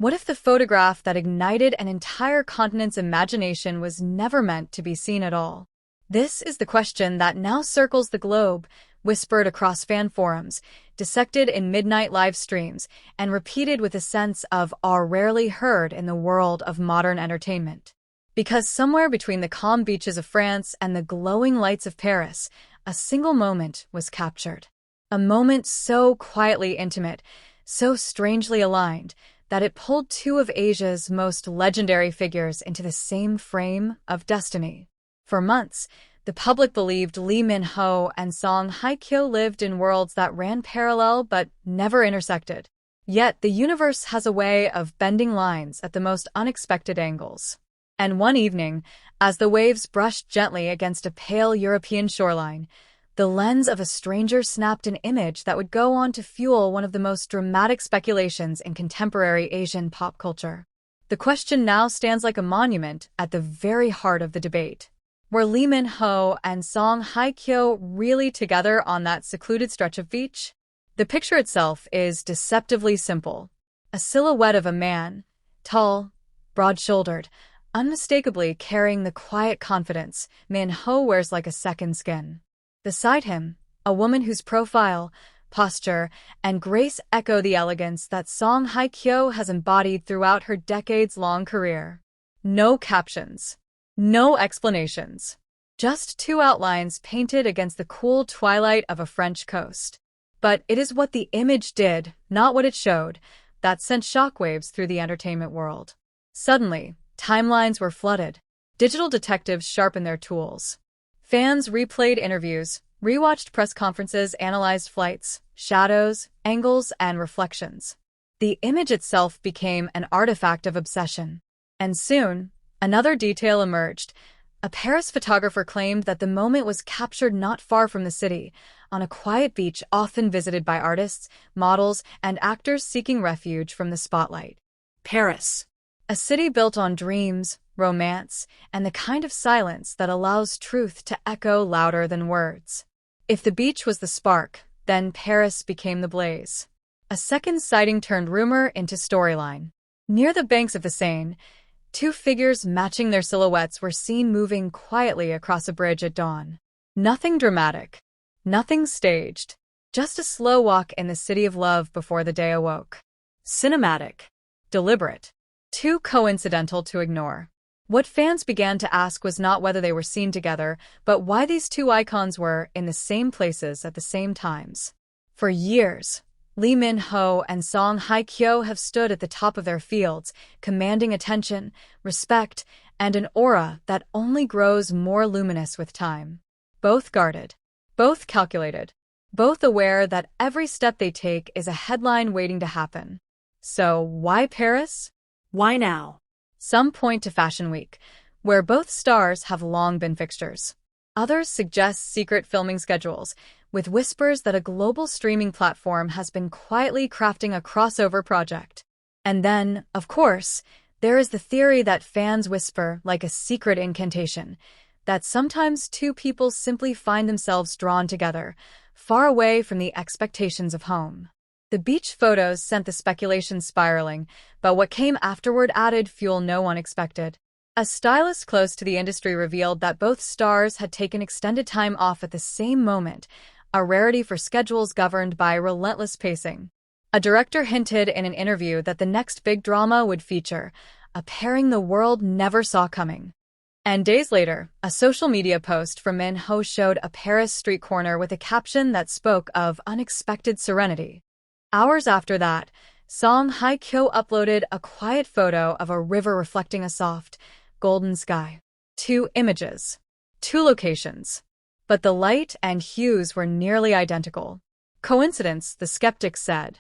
What if the photograph that ignited an entire continent's imagination was never meant to be seen at all? This is the question that now circles the globe, whispered across fan forums, dissected in midnight live streams, and repeated with a sense of awe rarely heard in the world of modern entertainment. Because somewhere between the calm beaches of France and the glowing lights of Paris, a single moment was captured. A moment so quietly intimate, so strangely aligned, that it pulled two of Asia's most legendary figures into the same frame of destiny. For months, the public believed Lee Min-ho and Song Hye-kyo lived in worlds that ran parallel but never intersected. Yet the universe has a way of bending lines at the most unexpected angles. And one evening, as the waves brushed gently against a pale European shoreline, the lens of a stranger snapped an image that would go on to fuel one of the most dramatic speculations in contemporary Asian pop culture. The question now stands like a monument at the very heart of the debate. Were Lee Min-ho and Song Hye-kyo really together on that secluded stretch of beach? The picture itself is deceptively simple. A silhouette of a man, tall, broad-shouldered, unmistakably carrying the quiet confidence Min-ho wears like a second skin. Beside him, a woman whose profile, posture, and grace echo the elegance that Song Hye-kyo has embodied throughout her decades-long career. No captions. No explanations. Just two outlines painted against the cool twilight of a French coast. But it is what the image did, not what it showed, that sent shockwaves through the entertainment world. Suddenly, timelines were flooded. Digital detectives sharpened their tools. Fans replayed interviews, rewatched press conferences, analyzed flights, shadows, angles, and reflections. The image itself became an artifact of obsession. And soon, another detail emerged. A Paris photographer claimed that the moment was captured not far from the city, on a quiet beach often visited by artists, models, and actors seeking refuge from the spotlight. Paris. A city built on dreams, romance, and the kind of silence that allows truth to echo louder than words. If the beach was the spark, then Paris became the blaze. A second sighting turned rumor into storyline. Near the banks of the Seine, two figures matching their silhouettes were seen moving quietly across a bridge at dawn. Nothing dramatic. Nothing staged. Just a slow walk in the city of love before the day awoke. Cinematic. Deliberate. Too coincidental to ignore. What fans began to ask was not whether they were seen together, but why these two icons were in the same places at the same times. For years, Lee Min-ho and Song Hye-kyo have stood at the top of their fields, commanding attention, respect, and an aura that only grows more luminous with time. Both guarded, both calculated, both aware that every step they take is a headline waiting to happen. So why Paris? Why now? Some point to Fashion Week, where both stars have long been fixtures. Others suggest secret filming schedules, with whispers that a global streaming platform has been quietly crafting a crossover project. And then, of course, there is the theory that fans whisper like a secret incantation, that sometimes two people simply find themselves drawn together, far away from the expectations of home. The beach photos sent the speculation spiraling, but what came afterward added fuel no one expected. A stylist close to the industry revealed that both stars had taken extended time off at the same moment, a rarity for schedules governed by relentless pacing. A director hinted in an interview that the next big drama would feature a pairing the world never saw coming. And days later, a social media post from Min-ho showed a Paris street corner with a caption that spoke of unexpected serenity. Hours after that, Song Hye-kyo uploaded a quiet photo of a river reflecting a soft, golden sky. Two images. Two locations. But the light and hues were nearly identical. Coincidence, the skeptics said.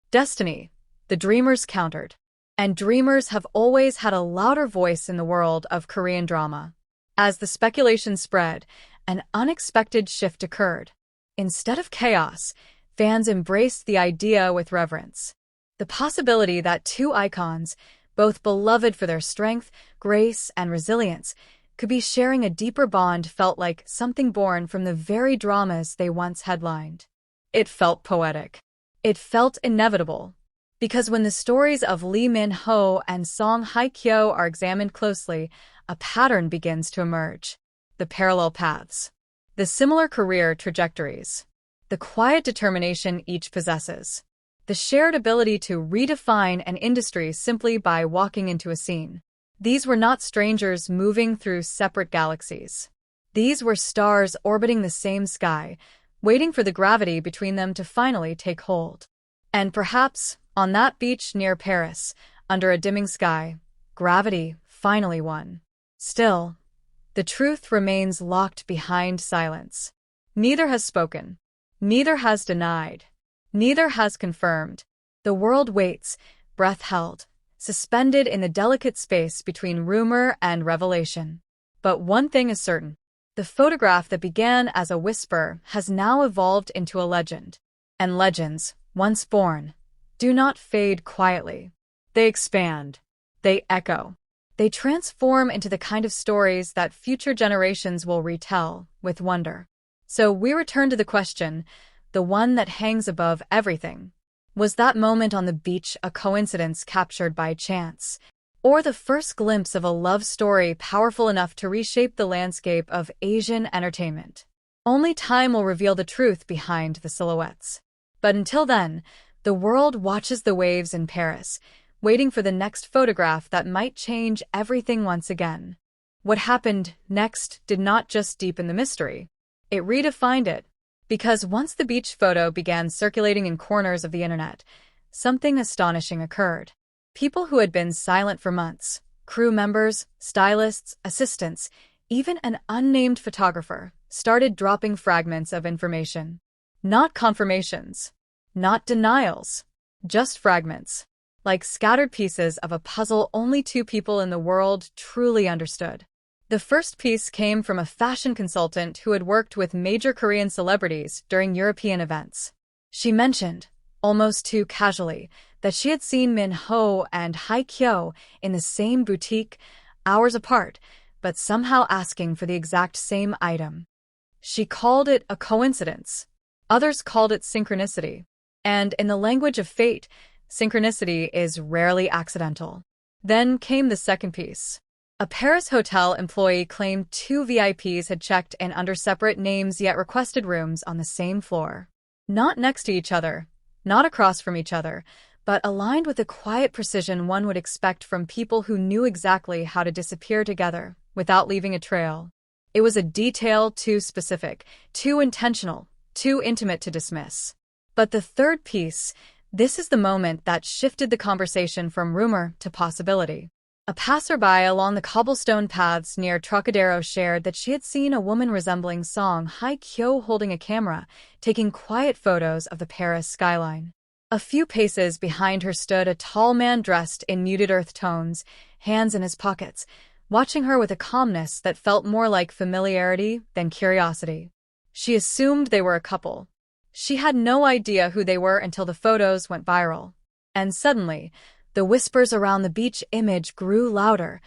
Destiny, the dreamers countered. And dreamers have always had a louder voice in the world of Korean drama. As the speculation spread, an unexpected shift occurred. Instead of chaos, fans embraced the idea with reverence. The possibility that two icons, both beloved for their strength, grace, and resilience, could be sharing a deeper bond felt like something born from the very dramas they once headlined. It felt poetic. It felt inevitable. Because when the stories of Lee Min-ho and HYE KYO are examined closely, a pattern begins to emerge. The parallel paths. The similar career trajectories. The quiet determination each possesses. The shared ability to redefine an industry simply by walking into a scene. These were not strangers moving through separate galaxies. These were stars orbiting the same sky, waiting for the gravity between them to finally take hold. And perhaps, on that beach near Paris, under a dimming sky, gravity finally won. Still, the truth remains locked behind silence. Neither has spoken. Neither has denied. Neither has confirmed. The world waits, breath held, suspended in the delicate space between rumor and revelation. But one thing is certain. The photograph that began as a whisper has now evolved into a legend. And legends, once born, do not fade quietly. They expand. They echo. They transform into the kind of stories that future generations will retell with wonder. So we return to the question, the one that hangs above everything. Was that moment on the beach a coincidence captured by chance, or the first glimpse of a love story powerful enough to reshape the landscape of Asian entertainment? Only time will reveal the truth behind the silhouettes. But until then, the world watches the waves in Paris, waiting for the next photograph that might change everything once again. What happened next did not just deepen the mystery. It redefined it. Because once the beach photo began circulating in corners of the internet, something astonishing occurred. People who had been silent for months, crew members, stylists, assistants, even an unnamed photographer, started dropping fragments of information. Not confirmations. Not denials. Just fragments. Like scattered pieces of a puzzle only two people in the world truly understood. The first piece came from a fashion consultant who had worked with major Korean celebrities during European events. She mentioned, almost too casually, that she had seen Min-ho and HYE KYO in the same boutique, hours apart, but somehow asking for the exact same item. She called it a coincidence. Others called it synchronicity. And in the language of fate, synchronicity is rarely accidental. Then came the second piece. A Paris hotel employee claimed two VIPs had checked in under separate names yet requested rooms on the same floor. Not next to each other, not across from each other, but aligned with the quiet precision one would expect from people who knew exactly how to disappear together without leaving a trail. It was a detail too specific, too intentional, too intimate to dismiss. But the third piece, this is the moment that shifted the conversation from rumor to possibility. A passerby along the cobblestone paths near Trocadero shared that she had seen a woman resembling HYE KYO holding a camera, taking quiet photos of the Paris skyline. A few paces behind her stood a tall man dressed in muted earth tones, hands in his pockets, watching her with a calmness that felt more like familiarity than curiosity. She assumed they were a couple. She had no idea who they were until the photos went viral. And suddenly, the whispers around the beach image grew louder,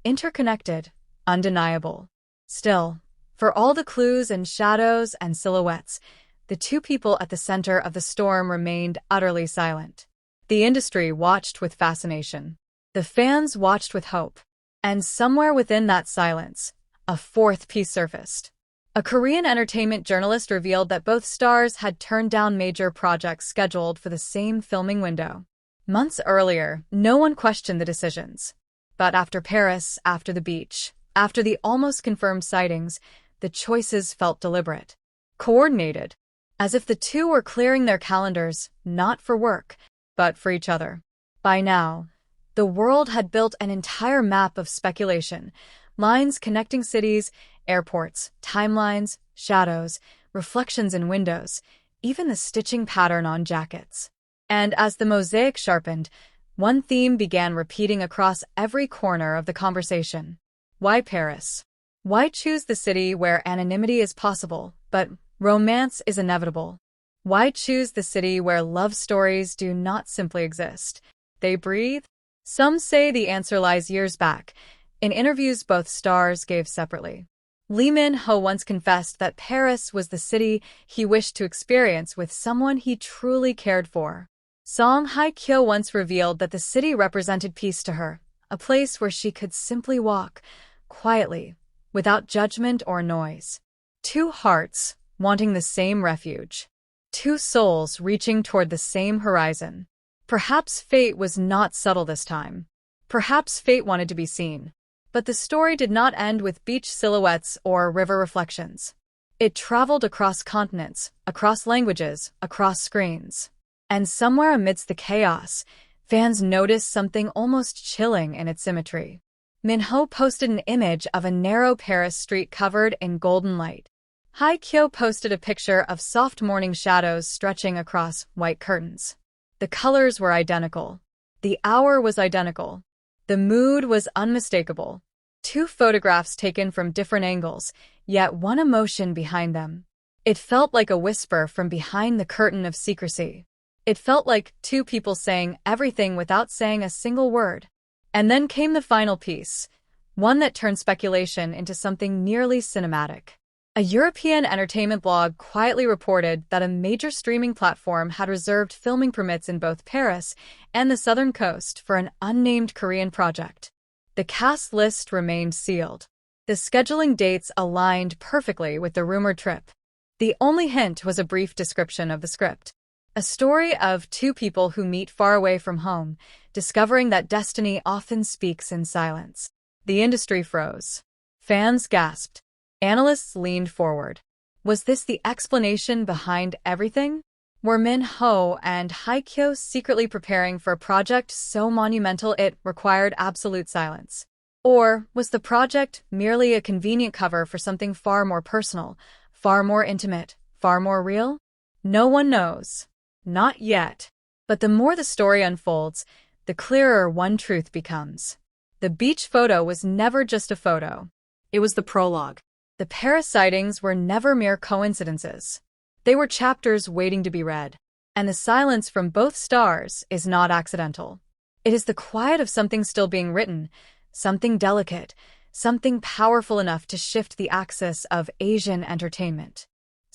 interconnected, undeniable. Still, for all the clues and shadows and silhouettes, the two people at the center of the storm remained utterly silent. The industry watched with fascination. The fans watched with hope. And somewhere within that silence, a fourth piece surfaced. A Korean entertainment journalist revealed that both stars had turned down major projects scheduled for the same filming window. Months earlier, no one questioned the decisions. But after Paris, after the beach, after the almost confirmed sightings, the choices felt deliberate, coordinated, as if the two were clearing their calendars, not for work, but for each other. By now, the world had built an entire map of speculation, lines connecting cities, airports, timelines, shadows, reflections in windows, even the stitching pattern on jackets. And as the mosaic sharpened, one theme began repeating across every corner of the conversation. Why Paris? Why choose the city where anonymity is possible, but romance is inevitable? Why choose the city where love stories do not simply exist? They breathe? Some say the answer lies years back, in interviews both stars gave separately. Lee Min-ho once confessed that Paris was the city he wished to experience with someone he truly cared for. Song HYE KYO once revealed that the city represented peace to her, a place where she could simply walk, quietly, without judgment or noise. Two hearts, wanting the same refuge. Two souls reaching toward the same horizon. Perhaps fate was not subtle this time. Perhaps fate wanted to be seen. But the story did not end with beach silhouettes or river reflections. It traveled across continents, across languages, across screens. And somewhere amidst the chaos, fans noticed something almost chilling in its symmetry. Minho posted an image of a narrow Paris street covered in golden light. HYE KYO posted a picture of soft morning shadows stretching across white curtains. The colors were identical. The hour was identical. The mood was unmistakable. Two photographs taken from different angles, yet one emotion behind them. It felt like a whisper from behind the curtain of secrecy. It felt like two people saying everything without saying a single word. And then came the final piece, one that turned speculation into something nearly cinematic. A European entertainment blog quietly reported that a major streaming platform had reserved filming permits in both Paris and the southern coast for an unnamed Korean project. The cast list remained sealed. The scheduling dates aligned perfectly with the rumored trip. The only hint was a brief description of the script. A story of two people who meet far away from home, discovering that destiny often speaks in silence. The industry froze. Fans gasped. Analysts leaned forward. Was this the explanation behind everything? Were Minho and HYE KYO secretly preparing for a project so monumental it required absolute silence? Or was the project merely a convenient cover for something far more personal, far more intimate, far more real? No one knows. Not yet. But the more the story unfolds, the clearer one truth becomes. The beach photo was never just a photo. It was the prologue. The Paris sightings were never mere coincidences. They were chapters waiting to be read. And the silence from both stars is not accidental. It is the quiet of something still being written, something delicate, something powerful enough to shift the axis of Asian entertainment.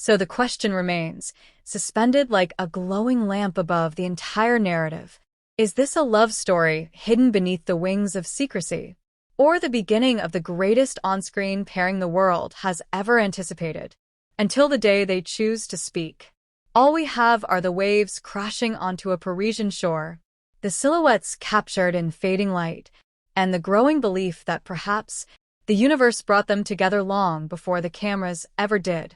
So the question remains, suspended like a glowing lamp above the entire narrative. Is this a love story hidden beneath the wings of secrecy? Or the beginning of the greatest on-screen pairing the world has ever anticipated? Until the day they choose to speak. All we have are the waves crashing onto a Parisian shore, the silhouettes captured in fading light, and the growing belief that perhaps the universe brought them together long before the cameras ever did.